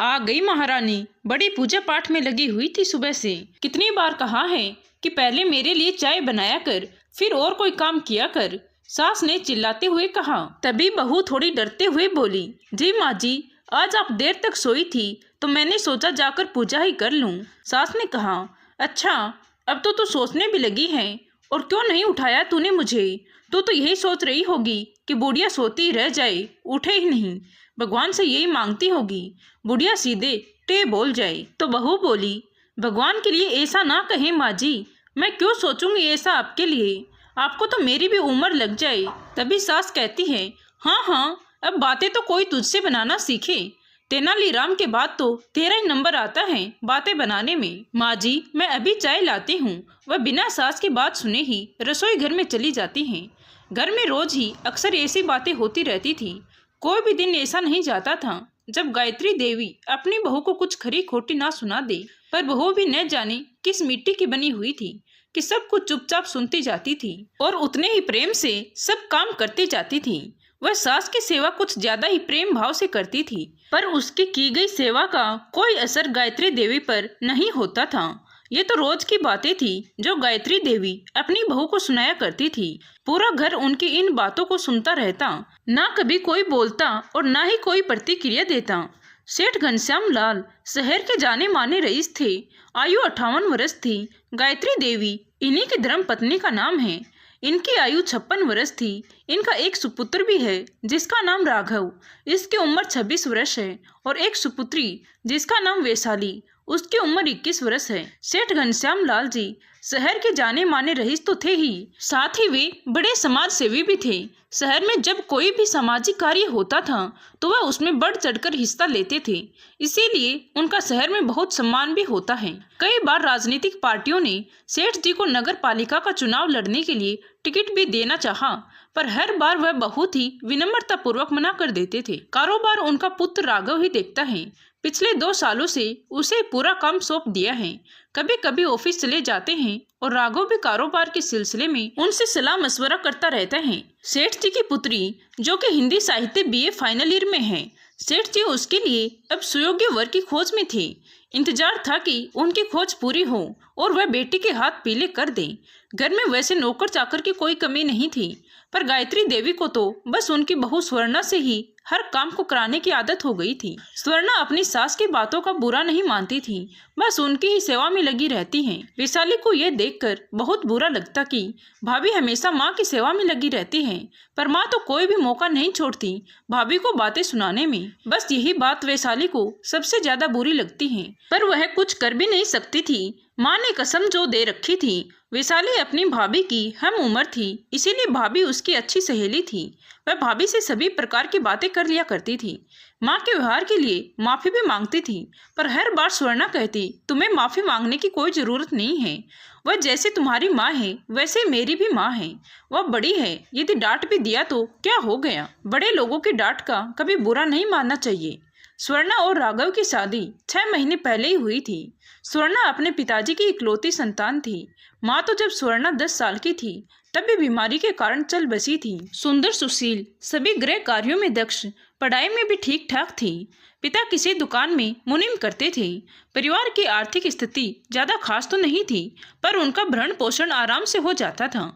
आ गई महारानी बड़ी पूजा पाठ में लगी हुई थी सुबह से। कितनी बार कहा है कि पहले मेरे लिए चाय बनाया कर, फिर और कोई काम किया कर, सास ने चिल्लाते हुए कहा। तभी बहू थोड़ी डरते हुए बोली, जी माँ जी, आज आप देर तक सोई थी तो मैंने सोचा जाकर पूजा ही कर लूं। सास ने कहा, अच्छा अब तो तू सोचने भी लगी है, और क्यों नहीं उठाया तूने मुझे? तू तो यही सोच रही होगी कि बुढ़िया सोती रह जाए, उठे ही नहीं। भगवान से यही मांगती होगी, बुढ़िया सीधे टे बोल जाए। तो बहू बोली, भगवान के लिए ऐसा ना कहें माँ जी, मैं क्यों सोचूंगी ऐसा आपके लिए, आपको तो मेरी भी उम्र लग जाए। तभी सास कहती है, हाँ हाँ, अब बातें तो कोई तुझसे बनाना सीखे। तेनालीराम के बाद तो तेरा ही नंबर आता है बातें बनाने में। माँ जी, मैं अभी चाय लाती हूँ। वह बिना सास की बात सुने ही रसोई घर में चली जाती हैं। घर में रोज ही अक्सर ऐसी बातें होती रहती थी। कोई भी दिन ऐसा नहीं जाता था जब गायत्री देवी अपनी बहू को कुछ खरी खोटी ना सुना दे। पर बहू भी न जाने किस मिट्टी की बनी हुई थी कि सब कुछ चुपचाप सुनती जाती थी और उतने ही प्रेम से सब काम करती जाती थी। वह सास की सेवा कुछ ज्यादा ही प्रेम भाव से करती थी, पर उसकी की गई सेवा का कोई असर गायत्री देवी पर नहीं होता था। ये तो रोज की बातें थी जो गायत्री देवी अपनी बहू को सुनाया करती थी। पूरा घर उनकी इन बातों को सुनता रहता, ना कभी कोई बोलता और ना ही कोई प्रतिक्रिया देता। सेठ घनश्याम लाल शहर के जाने माने रईस थे। आयु 58 वर्ष थी। गायत्री देवी इन्हीं की धर्म पत्नी का नाम है। इनकी आयु 56 वर्ष थी। इनका एक सुपुत्र भी है जिसका नाम राघव, इसकी उम्र 26 वर्ष है, और एक सुपुत्री जिसका नाम वैशाली, उसकी उम्र 21 वर्ष है। सेठ घनश्याम लाल जी शहर के जाने माने रईस तो थे ही, साथ ही वे बड़े समाज सेवी भी थे। शहर में जब कोई भी सामाजिक कार्य होता था तो वह उसमें बढ़ चढ़कर हिस्सा लेते थे, इसीलिए उनका शहर में बहुत सम्मान भी होता है। कई बार राजनीतिक पार्टियों ने सेठ जी को नगर पालिका का चुनाव लड़ने के लिए टिकट भी देना चाहा, पर हर बार वह बहुत ही विनम्रता पूर्वक मना कर देते थे। कारोबार उनका पुत्र राघव ही देखता है। पिछले 2 सालों से उसे पूरा काम सौंप दिया है। कभी कभी ऑफिस चले जाते हैं और राघव भी कारोबार के सिलसिले में उनसे सलाह मशवरा करता रहता है। सेठ जी की पुत्री जो कि हिंदी साहित्य बीए फाइनल ईयर में है, सेठ जी उसके लिए अब सुयोग्य वर की खोज में थे। इंतजार था कि उनकी खोज पूरी हो और वह बेटी के हाथ पीले कर दें। घर में वैसे नौकर चाकर की कोई कमी नहीं थी, पर गायत्री देवी को तो बस उनकी बहू स्वर्णा से ही हर काम को कराने की आदत हो गई थी। स्वर्णा अपनी सास की बातों का बुरा नहीं मानती थी, बस उनकी ही सेवा में लगी रहती हैं। वैशाली को यह देखकर बहुत बुरा लगता कि भाभी हमेशा माँ की सेवा में लगी रहती है, पर माँ तो कोई भी मौका नहीं छोड़ती भाभी को बातें सुनाने में। बस यही बात वैशाली को सबसे ज्यादा बुरी लगती है, पर वह कुछ कर भी नहीं सकती थी। माँ ने कसम जो दे रखी थी, वैशाली अपनी भाभी की हम उम्र थी, इसीलिए भाभी उसकी अच्छी सहेली थी। वह भाभी से सभी प्रकार की बातें कर लिया करती थी। माँ के व्यवहार के लिए माफी भी मांगती थी, पर हर बार स्वर्णा कहती, तुम्हें माफी मांगने की कोई जरूरत नहीं है। वह जैसे तुम्हारी माँ है वैसे मेरी भी माँ है। वह बड़ी है, यदि डांट भी दिया तो क्या हो गया। बड़े लोगों की डांट का कभी बुरा नहीं मानना चाहिए। स्वर्णा और राघव की शादी 6 महीने पहले ही हुई थी। स्वर्णा अपने पिताजी की इकलौती संतान थी। माँ तो जब स्वर्णा 10 साल की थी तब भी बीमारी के कारण चल बसी थी। सुंदर, सुशील, सभी गृह कार्यों में दक्ष, पढ़ाई में भी ठीक ठाक थी। पिता किसी दुकान में मुनीम करते थे। परिवार की आर्थिक स्थिति ज्यादा खास तो नहीं थी, पर उनका भरण पोषण आराम से हो जाता था।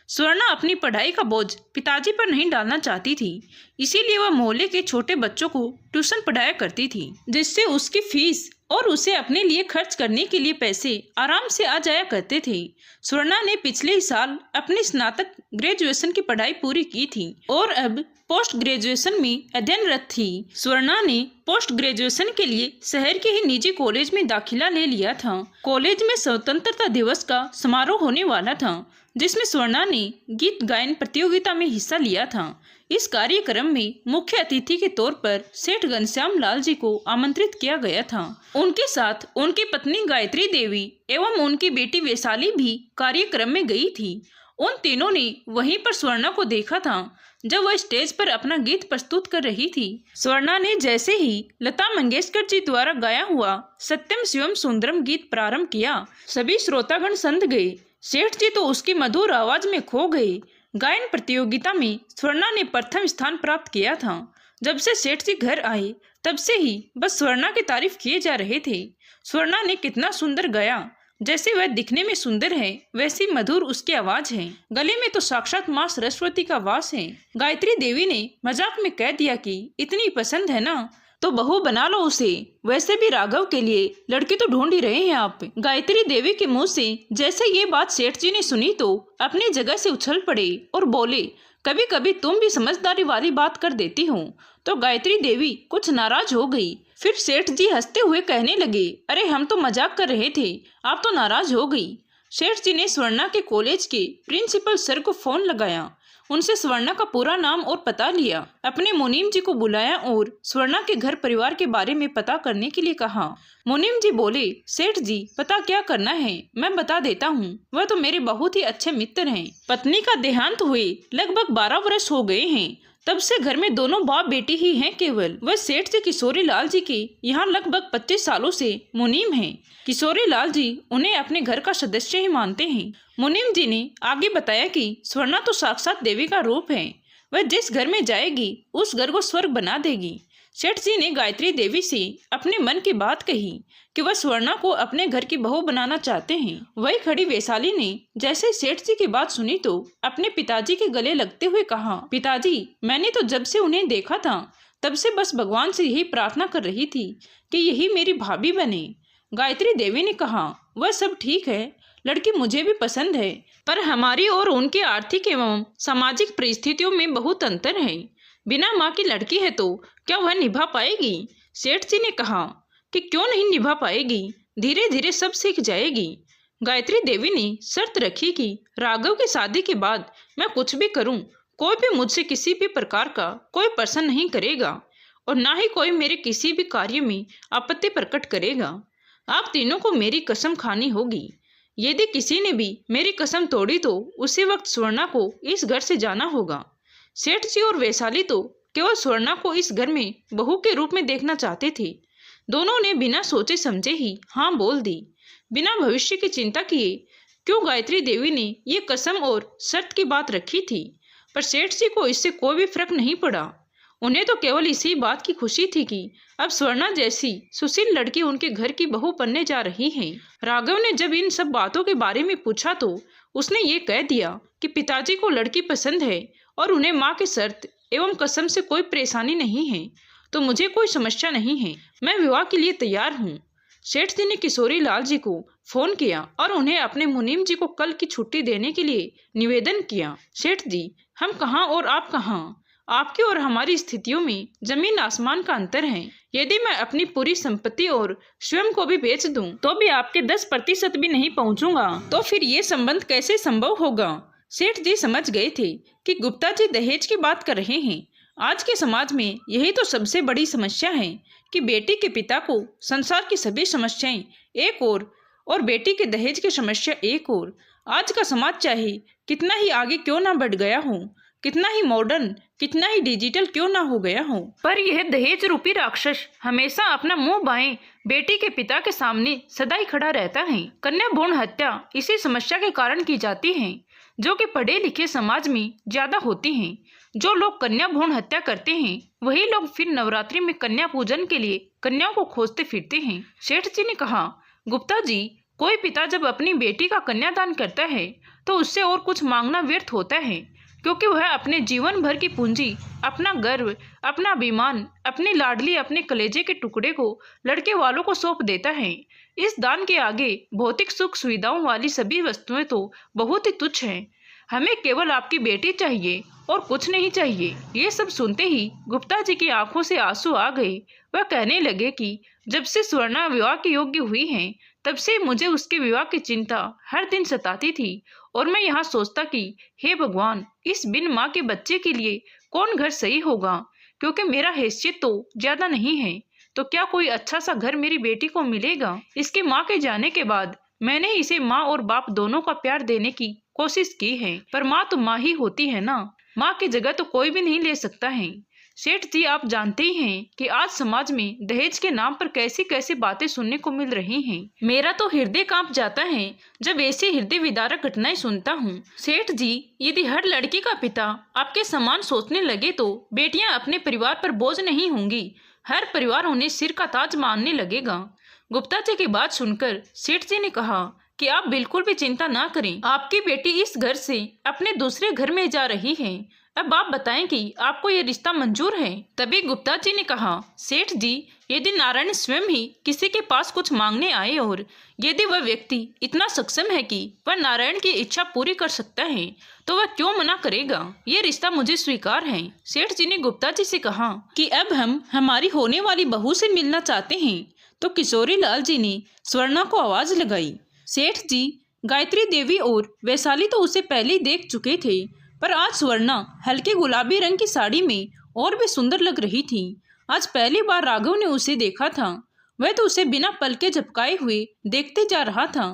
स्वर्णा अपनी पढ़ाई का बोझ पिताजी पर नहीं डालना चाहती थी, इसीलिए वह मोहल्ले के छोटे बच्चों को ट्यूशन पढ़ाया करती थी, जिससे उसकी फीस और उसे अपने लिए खर्च करने के लिए पैसे आराम से आ जाया करते थे। स्वर्णा ने पिछले ही साल अपनी स्नातक ग्रेजुएशन की पढ़ाई पूरी की थी और अब पोस्ट ग्रेजुएशन में अध्ययनरत थी। स्वर्णा ने पोस्ट ग्रेजुएशन के लिए शहर के ही निजी कॉलेज में दाखिला ले लिया था। कॉलेज में स्वतंत्रता दिवस का समारोह होने वाला था, जिसमें स्वर्णा ने गीत गायन प्रतियोगिता में हिस्सा लिया था। इस कार्यक्रम में मुख्य अतिथि के तौर पर सेठ घनश्याम लाल जी को आमंत्रित किया गया था। उनके साथ उनकी पत्नी गायत्री देवी एवं उनकी बेटी वैशाली भी कार्यक्रम में गई थी। उन तीनों ने वहीं पर स्वर्णा को देखा था जब वह स्टेज पर अपना गीत प्रस्तुत कर रही थी। स्वर्णा ने जैसे ही लता मंगेशकर जी द्वारा गाया हुआ सत्यम शिवम सुंदरम गीत प्रारंभ किया, सभी श्रोतागण संध गए। सेठ जी तो उसकी मधुर आवाज में खो गए। गायन प्रतियोगिता में स्वर्णा ने प्रथम स्थान प्राप्त किया था। जब से सेठ जी घर आए तब से ही बस स्वर्णा की तारीफ किए जा रहे थे। स्वर्णा ने कितना सुंदर गाया, जैसे वह दिखने में सुंदर है वैसी मधुर उसकी आवाज है। गले में तो साक्षात माँ सरस्वती का वास है। गायत्री देवी ने मजाक में कह दिया कि इतनी पसंद है ना तो बहू बना लो उसे। वैसे भी राघव के लिए लड़की तो ढूंढ ही रहे हैं आप। गायत्री देवी के मुंह से जैसे ये बात सेठ जी ने सुनी तो अपनी जगह से उछल पड़े और बोले, कभी कभी तुम भी समझदारी वाली बात कर देती हो। तो गायत्री देवी कुछ नाराज हो गई। फिर सेठ जी हंसते हुए कहने लगे, अरे हम तो मजाक कर रहे थे, आप तो नाराज हो गई। सेठ जी ने स्वर्णा के कॉलेज के प्रिंसिपल सर को फोन लगाया। उनसे स्वर्णा का पूरा नाम और पता लिया। अपने मुनीम जी को बुलाया और स्वर्णा के घर परिवार के बारे में पता करने के लिए कहा। मुनीम जी बोले, सेठ जी पता क्या करना है मैं बता देता हूँ। वह तो मेरे बहुत ही अच्छे मित्र हैं। पत्नी का देहांत हुए लगभग 12 वर्ष हो गए हैं। तब से घर में दोनों बाप बेटी ही हैं केवल। वह सेठ जी किशोरी लाल जी के यहाँ लगभग 25 सालों से मुनीम हैं। किशोरी लाल जी उन्हें अपने घर का सदस्य ही मानते हैं। मुनीम जी ने आगे बताया कि स्वर्णा तो साक्षात देवी का रूप है। वह जिस घर में जाएगी उस घर को स्वर्ग बना देगी। सेठ जी ने गायत्री देवी से अपने मन की बात कही कि वह स्वर्णा को अपने घर की बहू बनाना चाहते हैं। वही खड़ी वैशाली ने जैसे सेठ जी की बात सुनी तो अपने पिताजी के गले लगते हुए कहा, पिताजी मैंने तो जब से उन्हें देखा था तब से बस भगवान से यही प्रार्थना कर रही थी कि यही मेरी भाभी बने। गायत्री देवी ने कहा, वह सब ठीक है, लड़की मुझे भी पसंद है, पर हमारी और उनकी आर्थिक एवं सामाजिक परिस्थितियों में बहुत अंतर है। बिना माँ की लड़की है तो क्या वह निभा पाएगी? सेठ जी ने कहा कि क्यों नहीं निभा पाएगी, धीरे धीरे सब सीख जाएगी। गायत्री देवी ने शर्त रखी कि राघव की शादी के बाद मैं कुछ भी करूं, कोई भी मुझसे किसी भी प्रकार का कोई प्रश्न नहीं करेगा और ना ही कोई मेरे किसी भी कार्य में आपत्ति प्रकट करेगा। आप तीनों को मेरी कसम खानी होगी। यदि किसी ने भी मेरी कसम तोड़ी तो उसी वक्त स्वर्णा को इस घर से जाना होगा। सेठ जी और वैशाली तो केवल स्वर्णा को इस घर में बहू के रूप में देखना चाहते थे। दोनों ने बिना सोचे समझे ही हाँ बोल दी, बिना भविष्य की चिंता किए। क्यों गायत्री देवी ने ये कसम और शर्त की बात रखी थी, पर सेठ जी को इससे कोई भी फर्क नहीं पड़ा। उन्हें तो केवल इसी बात की खुशी थी कि अब स्वर्णा जैसी सुशील लड़की उनके घर की बहू बनने जा रही है। राघव ने जब इन सब बातों के बारे में पूछा तो उसने ये कह दिया कि पिताजी को लड़की पसंद है और उन्हें माँ की शर्त एवं कसम से कोई परेशानी नहीं है, तो मुझे कोई समस्या नहीं है, मैं विवाह के लिए तैयार हूँ। सेठ जी ने किशोरी लाल जी को फोन किया और उन्हें अपने मुनीम जी को कल की छुट्टी देने के लिए निवेदन किया। सेठ जी, हम कहाँ और आप कहाँ? आपकी और हमारी स्थितियों में जमीन आसमान का अंतर है। यदि मैं अपनी पूरी संपत्ति और स्वयं को भी बेच दूं, तो भी आपके 10% भी नहीं पहुंचूंगा, तो फिर ये संबंध कैसे संभव होगा? सेठ जी समझ गए थे कि गुप्ता जी दहेज की बात कर रहे हैं। आज के समाज में यही तो सबसे बड़ी समस्या है कि बेटी के पिता को संसार की सभी समस्याएं एक और बेटी के दहेज की समस्या एक और। आज का समाज चाहे कितना ही आगे क्यों ना बढ़ गया हो, कितना ही मॉडर्न, कितना ही डिजिटल क्यों ना हो गया हो, पर यह दहेज रूपी राक्षस हमेशा अपना मुंह बाएं बेटी के पिता के सामने सदा ही खड़ा रहता है। कन्या भ्रूण हत्या इसी समस्या के कारण की जाती है, जो कि पढ़े लिखे समाज में ज्यादा होती हैं। जो लोग कन्या भ्रूण हत्या करते हैं वही लोग फिर नवरात्रि में कन्या पूजन के लिए कन्याओं को खोजते फिरते हैं। सेठ जी ने कहा, गुप्ता जी, कोई पिता जब अपनी बेटी का कन्यादान करता है तो उससे और कुछ मांगना व्यर्थ होता है, क्योंकि वह अपने जीवन भर की पूंजी, अपना गर्व, अपना अभिमान, अपनी लाडली, अपने कलेजे के टुकड़े को लड़के वालों को सौंप देता है। इस दान के आगे भौतिक सुख सुविधाओं वाली सभी वस्तुएं तो बहुत ही तुच्छ हैं। हमें केवल आपकी बेटी चाहिए और कुछ नहीं चाहिए। ये सब सुनते ही गुप्ता जी की आंखों से आंसू आ गए। वह कहने लगे कि जब से स्वर्णा विवाह के योग्य हुई है तब से मुझे उसके विवाह की चिंता हर दिन सताती थी और मैं यहाँ सोचता कि हे भगवान, इस बिन माँ के बच्चे के लिए कौन घर सही होगा, क्योंकि मेरा हैसियत तो ज्यादा नहीं है, तो क्या कोई अच्छा सा घर मेरी बेटी को मिलेगा? इसके माँ के जाने के बाद मैंने इसे माँ और बाप दोनों का प्यार देने की कोशिश की है, पर माँ तो माँ ही होती है ना, माँ की जगह तो कोई भी नहीं ले सकता है। सेठ जी, आप जानते ही हैं कि आज समाज में दहेज के नाम पर कैसी कैसी बातें सुनने को मिल रही हैं। मेरा तो हृदय कांप जाता है जब ऐसी हृदय विदारक घटनाएं सुनता हूँ। सेठ जी, यदि हर लड़की का पिता आपके समान सोचने लगे तो बेटियां अपने परिवार पर बोझ नहीं होंगी, हर परिवार उन्हें सिर का ताज मानने लगेगा। गुप्ता जी की बात सुनकर सेठ जी ने कहा कि आप बिल्कुल भी चिंता ना करें, आपकी बेटी इस घर से अपने दूसरे घर में जा रही है। अब आप बताएं कि आपको ये रिश्ता मंजूर है। तभी गुप्ता जी ने कहा, सेठ जी, यदि नारायण स्वयं ही किसी के पास कुछ मांगने आए और यदि वह व्यक्ति इतना सक्षम है कि वह नारायण की इच्छा पूरी कर सकता है तो वह क्यों मना करेगा। ये रिश्ता मुझे स्वीकार है। सेठ जी ने गुप्ता जी से कहा कि अब हम हमारी होने वाली बहू से मिलना चाहते हैं। तो किशोरी लाल जी ने स्वर्णा को आवाज लगाई। सेठ जी, गायत्री देवी और वैशाली तो उसे पहले ही देख चुके थे, पर आज स्वर्णा हल्के गुलाबी रंग की साड़ी में और भी सुंदर लग रही थी। आज पहली बार राघव ने उसे देखा था। वह तो उसे बिना पलके झपकाए हुए देखते जा रहा था।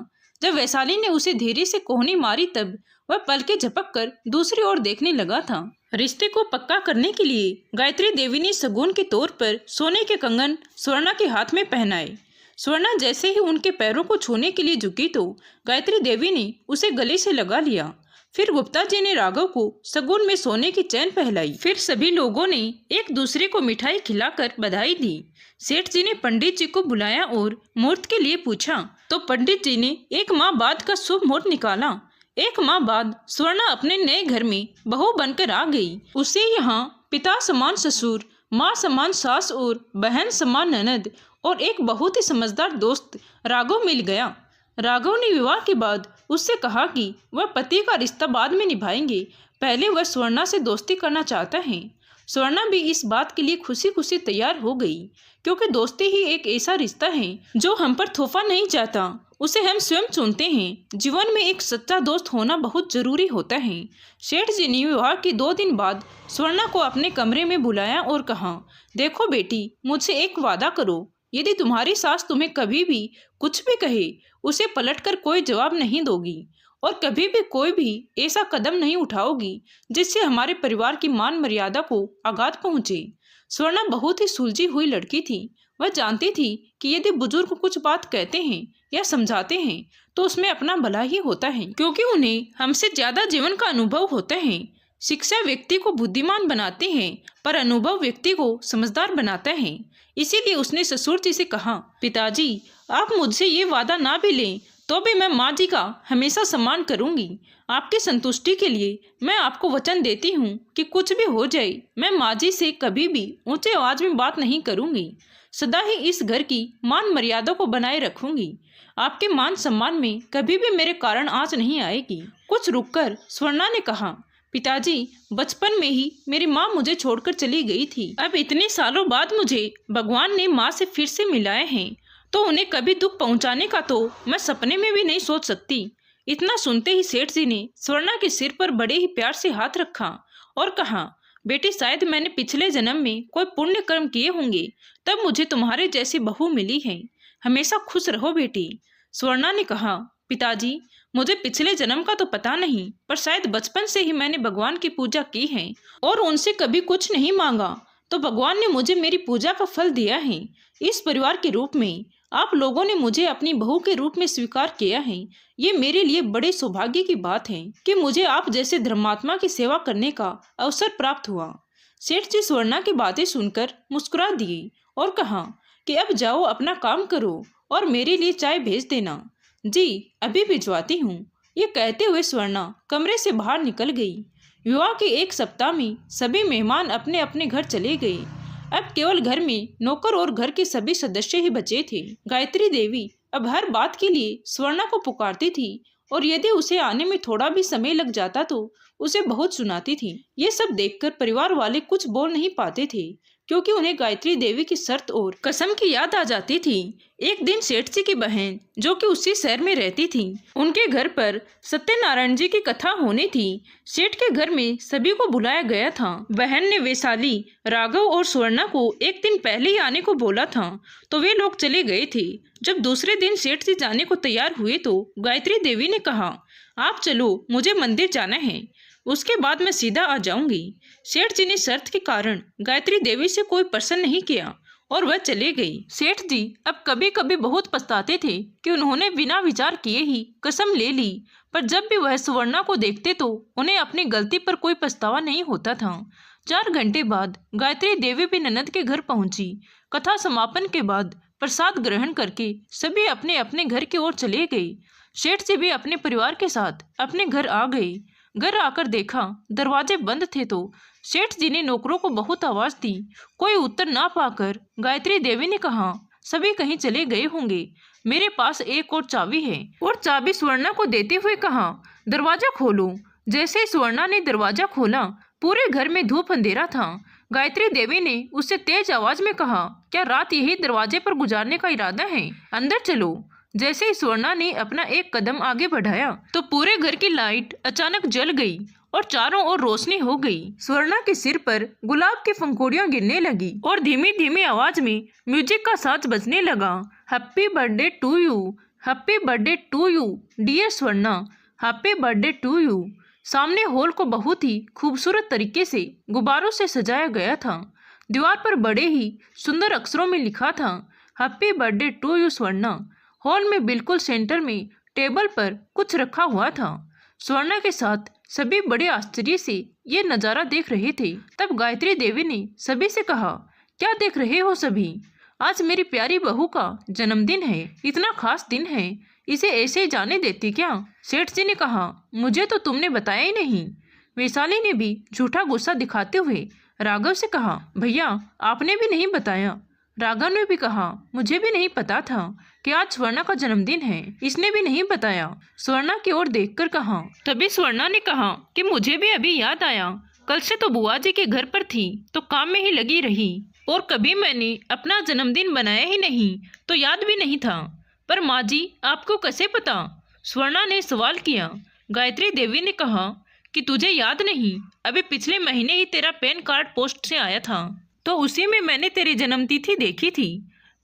जब वैशाली ने उसे धीरे से कोहनी मारी तब वह पलके झपक कर दूसरी ओर देखने लगा था। रिश्ते को पक्का करने के लिए गायत्री देवी ने शगुन के तौर पर सोने के कंगन स्वर्णा के हाथ में पहनाए। स्वर्णा जैसे ही उनके पैरों को छूने के लिए झुकी तो गायत्री देवी ने उसे गले से लगा लिया। फिर गुप्ता जी ने राघव को शगुन में सोने की चैन पहनाई। फिर सभी लोगों ने एक दूसरे को मिठाई खिलाकर बधाई दी। सेठ जी ने पंडित जी को बुलाया और मुहूर्त के लिए पूछा तो पंडित जी ने 1 माह बाद का शुभ मुहूर्त निकाला। 1 माह बाद स्वर्णा अपने नए घर में बहू बनकर आ गई। उसे यहाँ पिता समान ससुर, माँ समान सास और बहन समान ननद और एक बहुत ही समझदार दोस्त राघव मिल गया। राघव ने विवाह के बाद उससे कहा कि वह पति का रिश्ता बाद में निभाएंगे, पहले वह स्वर्णा से दोस्ती करना चाहता है। स्वर्णा भी इस बात के लिए खुशी खुशी तैयार हो गई, क्योंकि दोस्ती ही एक ऐसा रिश्ता है जो हम पर थोपा नहीं जाता, उसे हम स्वयं चुनते हैं। जीवन में एक सच्चा दोस्त होना बहुत जरूरी होता है। सेठ जी ने विवाह के 2 दिन बाद स्वर्णा को अपने कमरे में बुलाया और कहा, देखो बेटी, मुझसे एक वादा करो, यदि तुम्हारी सास तुम्हें कभी भी कुछ भी कहे उसे पलटकर कोई जवाब नहीं दोगी और कभी भी कोई भी ऐसा कदम नहीं उठाओगी जिससे हमारे परिवार की मान मर्यादा को आघात पहुंचे। स्वर्णा बहुत ही सुलझी हुई लड़की थी। वह जानती थी कि यदि बुजुर्ग कुछ बात कहते हैं या समझाते हैं तो उसमें अपना भला ही होता है, क्योंकि उन्हें हमसे ज्यादा जीवन का अनुभव होता है। शिक्षा व्यक्ति को बुद्धिमान बनाती है पर अनुभव व्यक्ति को समझदार बनाता है। इसीलिए उसने ससुर जी से कहा, पिताजी, आप मुझसे ये वादा ना भी लें तो भी मैं माँ जी का हमेशा सम्मान करूंगी। आपकी संतुष्टि के लिए मैं आपको वचन देती हूँ कि कुछ भी हो जाए मैं माँ जी से कभी भी ऊंचे आवाज में बात नहीं करूंगी। सदा ही इस घर की मान मर्यादा को बनाए रखूंगी। आपके मान सम्मान में कभी भी मेरे कारण आंच नहीं आएगी। कुछ रुककर स्वर्णा ने कहा, पिताजी, बचपन में ही मेरी माँ मुझे छोड़कर चली गई थी। अब इतने सालों बाद मुझे भगवान ने माँ से फिर से मिलाए हैं तो उन्हें कभी दुख पहुंचाने का तो मैं सपने में भी नहीं सोच सकती। इतना सुनते ही सेठ जी ने स्वर्णा के सिर पर बड़े ही प्यार से हाथ रखा और कहा, बेटी, शायद मैंने पिछले जन्म में कोई पुण्य कर्म किए होंगे तब मुझे तुम्हारे जैसी बहू मिली है। हमेशा खुश रहो बेटी। स्वर्णा ने कहा, पिताजी, मुझे पिछले जन्म का तो पता नहीं, पर शायद बचपन से ही मैंने भगवान की पूजा की है और उनसे कभी कुछ नहीं मांगा तो भगवान ने मुझे मेरी पूजा का फल दिया है। इस परिवार के रूप में आप लोगों ने मुझे अपनी बहू के रूप में स्वीकार किया है। ये मेरे लिए बड़े सौभाग्य की बात है कि मुझे आप जैसे धर्मात्मा की सेवा करने का अवसर प्राप्त हुआ। सेठ जी स्वर्णा की बातें सुनकर मुस्कुरा दिए और कहा कि अब जाओ, अपना काम करो और मेरे लिए चाय भेज देना। जी, अभी भिजवाती हूँ। ये कहते हुए स्वर्णा कमरे से बाहर निकल गई। विवाह के 1 सप्ताह में सभी मेहमान अपने अपने घर चले गए। अब केवल घर में नौकर और घर के सभी सदस्य ही बचे थे। गायत्री देवी अब हर बात के लिए स्वर्णा को पुकारती थी और यदि उसे आने में थोड़ा भी समय लग जाता तो उसे बहुत सुनाती थी। ये सब देखकर परिवार वाले कुछ बोल नहीं पाते थे, क्योंकि उन्हें गायत्री देवी की शर्त और कसम की याद आ जाती थी। एक दिन सेठ जी की बहन, जो कि उसी शहर में रहती थी, उनके घर पर सत्यनारायण जी की कथा होनी थी। सेठ के घर में सभी को बुलाया गया था। बहन ने वैशाली, राघव और स्वर्णा को एक दिन पहले ही आने को बोला था तो वे लोग चले गए थे। जब दूसरे दिन सेठ जी जाने को तैयार हुए तो गायत्री देवी ने कहा, आप चलो, मुझे मंदिर जाना है। उसके बाद मैं सीधा आ जाऊंगी। सेठ जी ने शर्त के कारण गायत्री देवी से कोई प्रश्न नहीं किया और वह चले गई। सेठ जी अब कभी कभी बहुत पछताते थे कि उन्होंने बिना विचार किए ही कसम ले ली, पर जब भी वह सुवर्णा को देखते तो उन्हें अपनी गलती पर कोई पछतावा नहीं होता था। 4 घंटे बाद गायत्री देवी भी ननद के घर पहुंची। कथा समापन के बाद प्रसाद ग्रहण करके सभी अपने अपने घर की ओर चले गए। सेठ जी भी अपने परिवार के साथ अपने घर आ गए। घर आकर देखा दरवाजे बंद थे तो सेठ जी ने नौकरों को बहुत आवाज दी। कोई उत्तर ना पाकर गायत्री देवी ने कहा, सभी कहीं चले गए होंगे, मेरे पास एक और चाबी है। और चाबी स्वर्णा को देते हुए कहा, दरवाजा खोलो। जैसे ही स्वर्णा ने दरवाजा खोला, पूरे घर में धूप अंधेरा था। गायत्री देवी ने उससे तेज आवाज में कहा, क्या रात यही दरवाजे पर गुजारने का इरादा है? अंदर चलो। जैसे ही स्वर्णा ने अपना एक कदम आगे बढ़ाया तो पूरे घर की लाइट अचानक जल गई और चारों ओर रोशनी हो गई। स्वर्णा के सिर पर गुलाब की पंखुड़ियां गिरने लगी और धीमी धीमी आवाज में म्यूजिक का साज बजने लगा। Happy birthday to you, happy birthday to you dear Swarna, happy birthday to you. सामने हॉल को बहुत ही खूबसूरत तरीके से गुब्बारों से सजाया गया था। दीवार पर बड़े ही सुंदर अक्षरों में लिखा था, happy birthday to you Swarna. Hall में बिल्कुल सेंटर में टेबल पर कुछ रखा हुआ था। स्वर्णा के साथ सभी बड़े आश्चर्य से ये नज़ारा देख रहे थे। तब गायत्री देवी ने सभी से कहा, क्या देख रहे हो सभी? आज मेरी प्यारी बहू का जन्मदिन है, इतना खास दिन है, इसे ऐसे ही जाने देती क्या? सेठ जी ने कहा, मुझे तो तुमने बताया ही नहीं। वैशाली ने भी झूठा गुस्सा दिखाते हुए राघव से कहा, भैया आपने भी नहीं बताया। राघव ने भी कहा, मुझे भी नहीं पता था कि आज स्वर्णा का जन्मदिन है, इसने भी नहीं बताया। स्वर्णा की ओर देखकर कहा। तभी स्वर्णा ने कहा कि मुझे भी अभी याद आया, कल से तो बुआ जी के घर पर थी तो काम में ही लगी रही और कभी मैंने अपना जन्मदिन बनाया ही नहीं तो याद भी नहीं था। पर माँ जी आपको कैसे पता? स्वर्णा ने सवाल किया। गायत्री देवी ने कहा कि तुझे याद नहीं, अभी पिछले महीने ही तेरा पैन कार्ड पोस्ट से आया था तो उसी में मैंने तेरी जन्मतिथि देखी थी,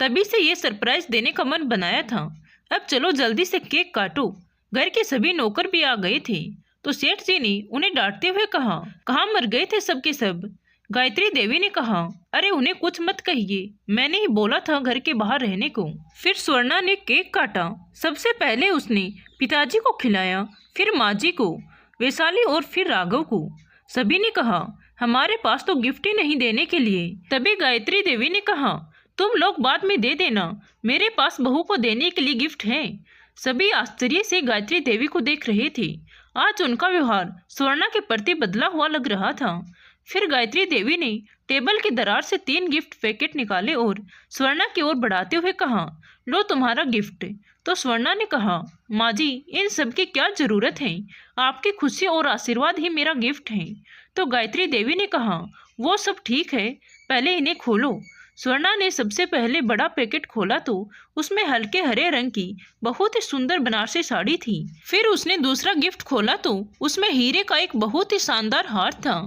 तभी से ये सरप्राइज देने का मन बनाया था। अब चलो जल्दी से केक काटो। घर के सभी नौकर भी आ गए थे तो सेठ जी ने उन्हें डांटते हुए कहा, कहाँ मर गए थे सबके सब? गायत्री देवी ने कहा, अरे उन्हें कुछ मत कहिए, मैंने ही बोला था घर के बाहर रहने को। फिर स्वर्णा ने केक काटा। सबसे पहले उसने पिताजी को खिलाया, फिर माँ जी को, वैशाली और फिर राघव को। सभी ने कहा, हमारे पास तो गिफ्ट ही नहीं देने के लिए। तभी गायत्री देवी ने कहा, तुम लोग बाद में दे देना, मेरे पास बहू को देने के लिए गिफ्ट है। सभी आश्चर्य से गायत्री देवी को देख रहे थे। आज उनका व्यवहार स्वर्णा के प्रति बदला हुआ लग रहा था। फिर गायत्री देवी ने टेबल की दरार से 3 गिफ्ट पैकेट निकाले और स्वर्णा की ओर बढ़ाते हुए कहा, लो तुम्हारा गिफ्ट। तो स्वर्णा ने कहा, माँ जी इन सब की क्या जरूरत है, आपकी खुशी और आशीर्वाद ही मेरा गिफ्ट है। तो गायत्री देवी ने कहा, वो सब ठीक है, पहले इन्हें खोलो। स्वर्णा ने सबसे पहले बड़ा पैकेट खोला तो उसमें हल्के हरे रंग की बहुत ही सुंदर बनारसी साड़ी थी। फिर उसने दूसरा गिफ्ट खोला तो उसमें हीरे का एक बहुत ही शानदार हार था।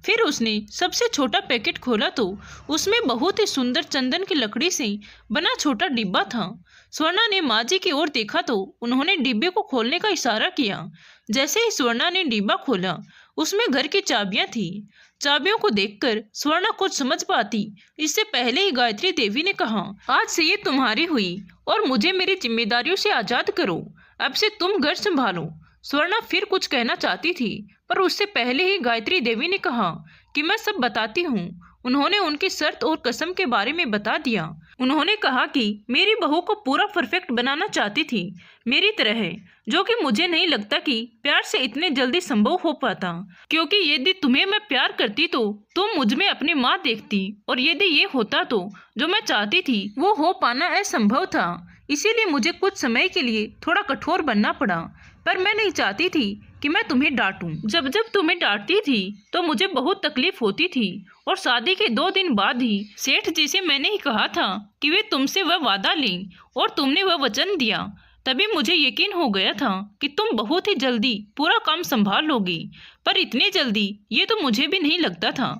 फिर उसने सबसे छोटा पैकेट खोला तो उसमें बहुत ही सुंदर चंदन की लकड़ी से बना छोटा डिब्बा था। स्वर्णा ने माँ जी की ओर देखा तो उन्होंने डिब्बे को खोलने का इशारा किया। जैसे ही स्वर्णा ने डिब्बा खोला उसमें घर की चाबियां थी। चाबियों को देखकर स्वर्णा कुछ समझ पाती इससे पहले ही गायत्री देवी ने कहा, आज से ये तुम्हारी हुई और मुझे मेरी जिम्मेदारियों से आजाद करो, अब से तुम घर संभालो। स्वर्णा फिर कुछ कहना चाहती थी पर उससे पहले ही गायत्री देवी ने कहा कि मैं सब बताती हूँ। उन्होंने उनकी शर्त और कसम के बारे में बता दिया। उन्होंने कहा कि मेरी बहू को पूरा परफेक्ट बनाना चाहती थी, मेरी तरह है, जो कि मुझे नहीं लगता कि प्यार से इतने जल्दी संभव हो पाता, क्योंकि यदि तुम्हें मैं प्यार करती तो तुम मुझ में अपनी माँ देखती और यदि ये होता तो जो मैं चाहती थी वो हो पाना असंभव था। इसीलिए मुझे कुछ समय के लिए थोड़ा कठोर बनना पड़ा, पर मैं नहीं चाहती थी कि मैं तुम्हें डांटूं। जब जब तुम्हें डांटती थी तो मुझे बहुत तकलीफ होती थी और शादी के 2 दिन बाद ही सेठ जी से मैंने ही कहा था कि वे तुमसे वह वादा लें और तुमने वह वचन दिया। तभी मुझे यकीन हो गया था कि तुम बहुत ही जल्दी पूरा काम संभाल लोगी, पर इतनी जल्दी ये तो मुझे भी नहीं लगता था।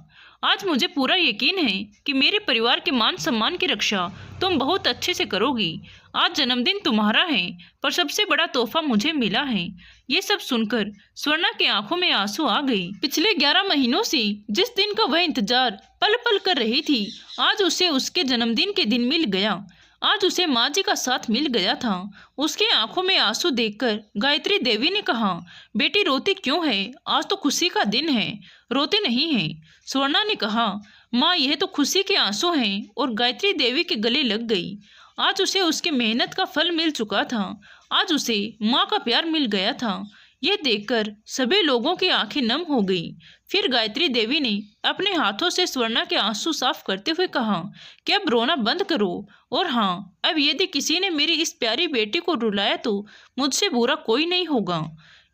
आज मुझे पूरा यकीन है कि मेरे परिवार के मान सम्मान की रक्षा तुम बहुत अच्छे से करोगी। आज जन्मदिन तुम्हारा है, पर सबसे बड़ा तोहफा मुझे मिला है। ये सब सुनकर स्वर्णा की आंखों में आंसू आ गई। पिछले 11 महीनों से जिस दिन का वह इंतजार पल पल कर रही थी, आज उसे उसके जन्मदिन के दिन मिल गया। आज उसे माँ जी का साथ मिल गया था। उसकी आंखों में आंसू देखकर गायत्री देवी ने कहा, बेटी रोती क्यों है? आज तो खुशी का दिन है, रोते नहीं है। स्वर्णा ने कहा, माँ यह तो खुशी के आंसू हैं, और गायत्री देवी के गले लग गई। आज उसे उसकी मेहनत का फल मिल चुका था। आज उसे माँ का प्यार मिल गया था। यह देखकर सभी लोगों की आंखें नम हो गई। फिर गायत्री देवी ने अपने हाथों से स्वर्णा के आंसू साफ करते हुए कहा कि अब रोना बंद करो, और हाँ, अब यदि किसी ने मेरी इस प्यारी बेटी को रुलाया तो मुझसे बुरा कोई नहीं होगा।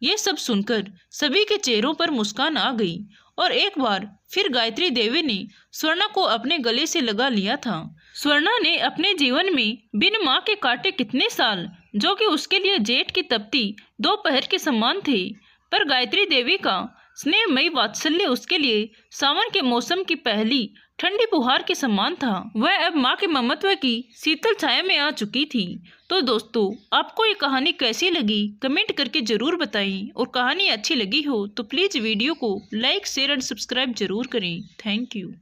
ये सब सुनकर सभी के चेहरों पर मुस्कान आ गई, और एक बार फिर गायत्री देवी ने स्वर्णा को अपने गले से लगा लिया था। स्वर्णा ने अपने जीवन में बिन माँ के काटे कितने साल, जो कि उसके लिए जेठ की तपती दोपहर के समान थे, पर गायत्री देवी का स्नेहमयी वात्सल्य उसके लिए सावन के मौसम की पहली ठंडी फुहार के समान था। वह अब माँ के ममत्व की शीतल छाया में आ चुकी थी। तो दोस्तों, आपको ये कहानी कैसी लगी कमेंट करके जरूर बताएं, और कहानी अच्छी लगी हो तो प्लीज़ वीडियो को लाइक शेयर एंड सब्सक्राइब जरूर करें। Thank you.